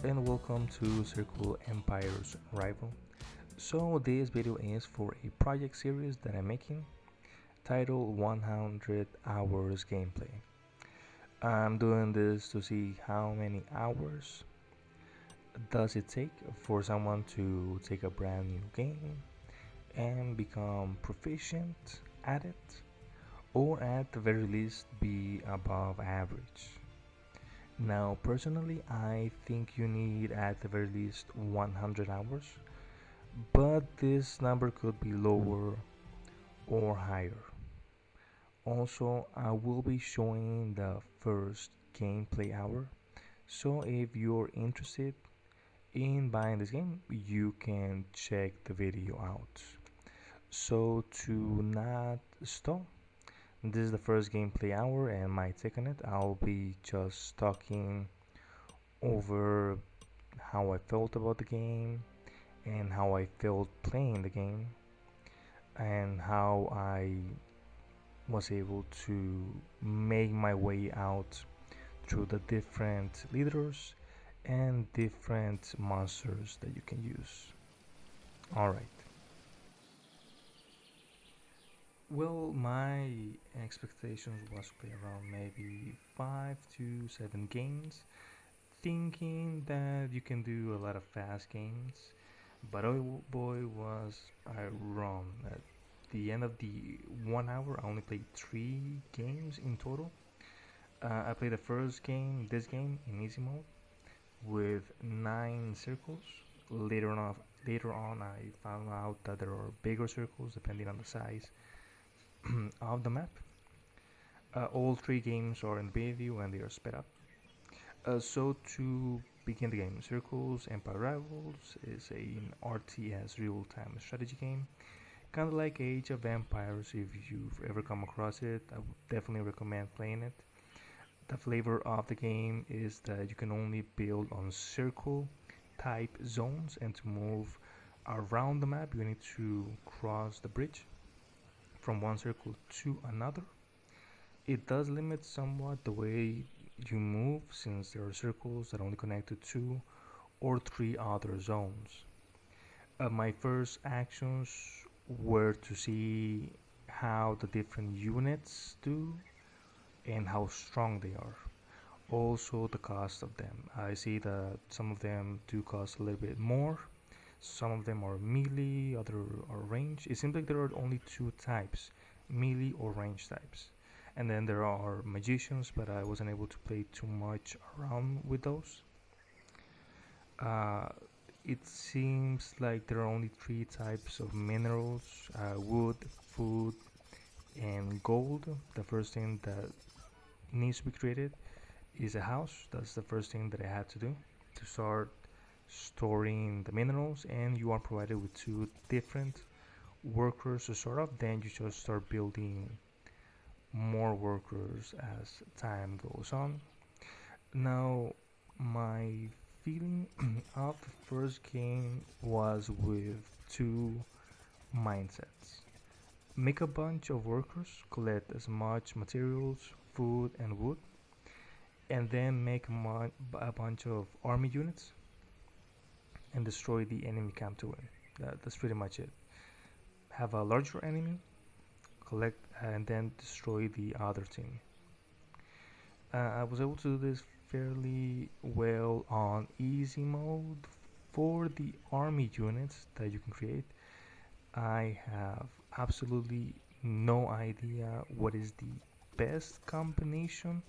and welcome to Circle Empire's Rival. So this video is for a project series that I'm making titled 100 Hours Gameplay. I'm doing this to see how many hours does it take for someone to take a brand new game and become proficient at it, or at the very least be above average. Now, personally, I think you need at the very least 100 hours, but this number could be lower or higher. Also, I will be showing the first gameplay hour, so if you're interested in buying this game, you can check the video out. So, to not stop, this is the first gameplay hour and my take on it. I'll be just talking over how I felt about the game and how I felt playing the game and how I was able to make my way out through the different leaders and different monsters that you can use. Alright. Well, my expectations was to play around maybe 5 to 7 games, thinking that you can do a lot of fast games, but oh boy was I wrong. At the end of the 1 hour, I only played 3 games in total. I played the first game, this game, in easy mode with 9 circles. Later on, I found out that there are bigger circles depending on the size of the map. All 3 games are in video and they are sped up. So to begin the game, Circles Empire Rivals is an RTS real-time strategy game, kind of like Age of Empires. If you've ever come across it, I would definitely recommend playing it. The flavor of the game is that you can only build on circle type zones, and to move around the map you need to cross the bridge from one circle to another. It does limit somewhat the way you move, since there are circles that only connect to 2 or 3 other zones. My first actions were to see how the different units do and how strong they are. Also, the cost of them. I see that some of them do cost a little bit more. Some of them are melee, other are range. It seems like there are only 2 types, melee or range types. And then there are magicians, but I wasn't able to play too much around with those. Uh, it seems like there are only 3 types of minerals: wood, food, and gold. The first thing that needs to be created is a house. That's the first thing that I had to do to start storing the minerals, and you are provided with 2 different workers to start off. Then you just start building more workers as time goes on. Now, my feeling of the first game was with 2 mindsets: make a bunch of workers, collect as much materials, food, and wood, and then make a bunch of army units and destroy the enemy camp to win. That's pretty much it. Have a larger enemy, collect, and then destroy the other team. I was able to do this fairly well on easy mode. For the army units that you can create, I have absolutely no idea what is the best combination.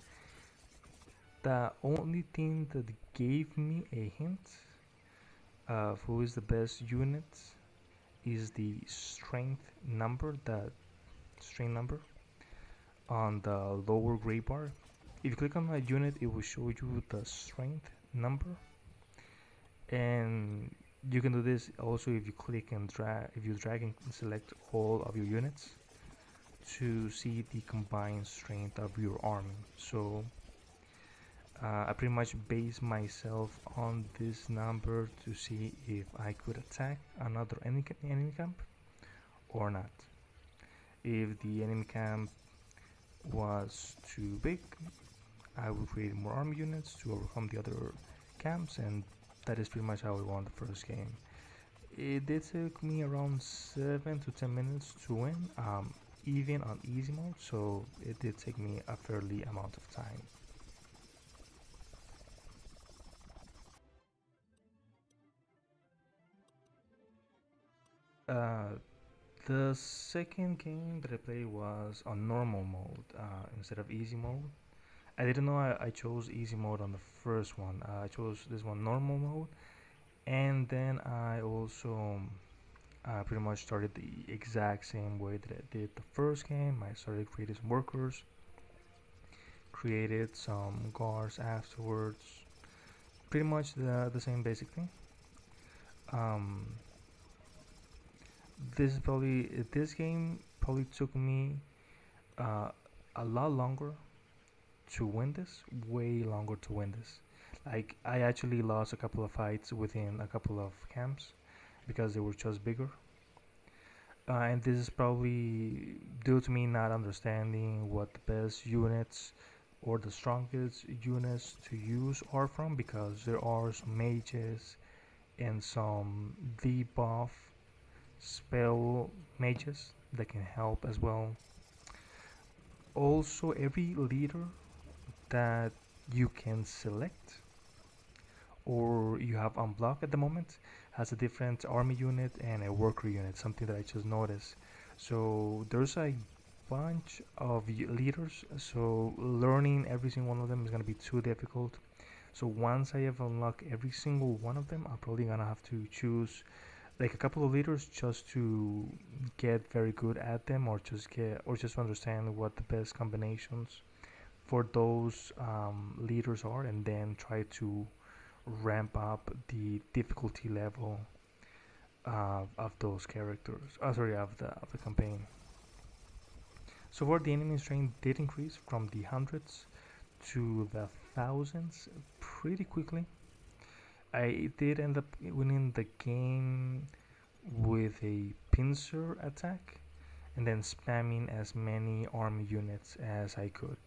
The only thing that gave me a hint of who is the best unit is the strength number on the lower gray bar. If you click on that unit, it will show you the strength number, and you can do this also if you click and drag. If you drag and select all of your units to see the combined strength of your army. So I pretty much base myself on this number to see if I could attack another enemy camp or not. If the enemy camp was too big, I would create more army units to overcome the other camps and That is pretty much how I won the first game. It did take me around 7 to 10 minutes to win, even on easy mode, so it did take me a fairly amount of time. Uh, the second game that I played was on normal mode instead of easy mode. I didn't know I chose easy mode on the first one. I chose this one normal mode, and then I also pretty much started the exact same way that I did the first game. I started creating some workers, created some guards afterwards. Pretty much the same basic thing. Um, this game probably took me uh, a lot longer to win this, way longer to win this. Like I actually lost a couple of fights within a couple of camps because they were just bigger. And this is probably due to me not understanding what the best units or the strongest units to use are from, because there are some mages and some debuff spell mages that can help as well. Also, every leader that you can select or you have unblocked at the moment has a different army unit and a worker unit, something that I just noticed. So there's a bunch of leaders, so learning every single one of them is going to be too difficult. So once I have unlocked every single one of them, I'm probably going to have to choose like a couple of leaders just to get very good at them, or just understand what the best combinations for those leaders are, and then try to ramp up the difficulty level of those characters. Sorry, of the campaign. So far, the enemy strength did increase from the hundreds to the thousands pretty quickly. I did end up winning the game with a pincer attack and then spamming as many army units as I could.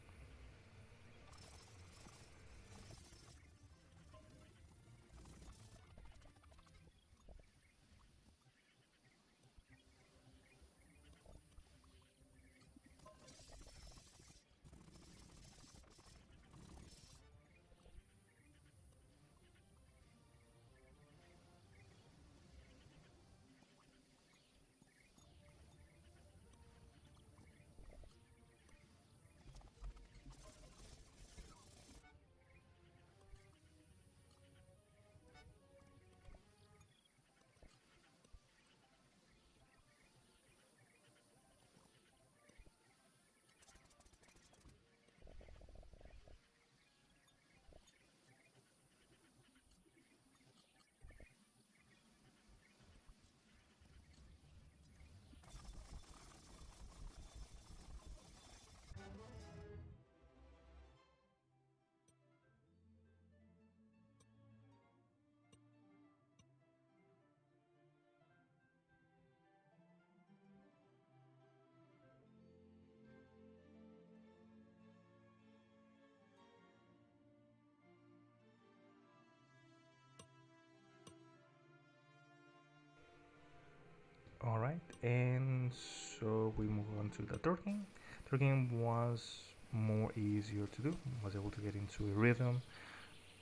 All right, and so we move on to the third game. Third game was more easier to do. Was able to get into a rhythm.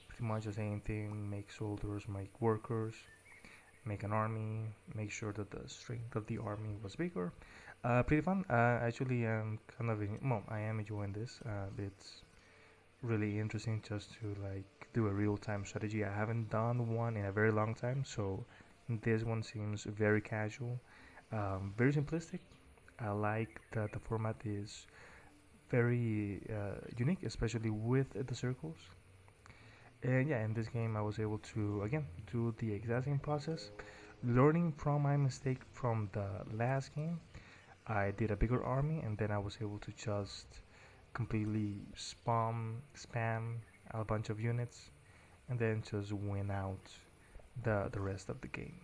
Pretty much the same thing. Make soldiers, make workers, make an army. Make sure that the strength of the army was bigger. Pretty fun. Actually, I'm kind of well, I am enjoying this. It's really interesting just to like do a real-time strategy. I haven't done one in a very long time, so this one seems very casual, very simplistic. I like that the format is very unique, especially with the circles. And yeah, in this game, I was able to again do the exact same process, learning from my mistake from the last game. I did a bigger army, and then I was able to just completely spam a bunch of units, and then just win out the rest of the game.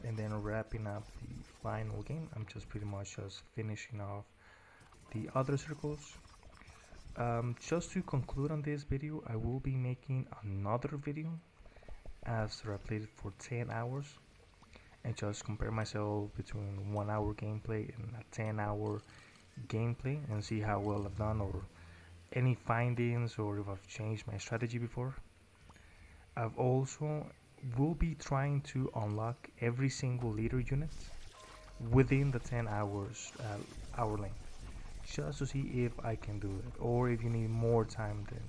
and then wrapping up the final game. I'm just pretty much just finishing off the other circles. Just to conclude on this video, I will be making another video after I played it for 10 hours and just compare myself between 1 hour gameplay and a 10-hour gameplay and see how well I've done or any findings or if I've changed my strategy before. I've also will be trying to unlock every single leader unit within the 10 hours hour length just to see if I can do it or if you need more time than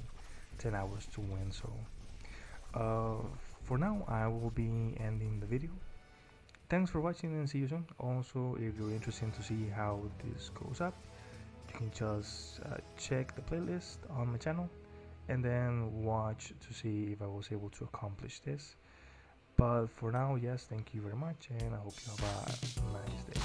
10 hours to win. So for now I will be ending the video. Thanks for watching and see you soon. Also, if you're interested to see how this goes up, you can just check the playlist on my channel and then watch to see if I was able to accomplish this. But for now, yes, thank you very much and I hope you have a nice day.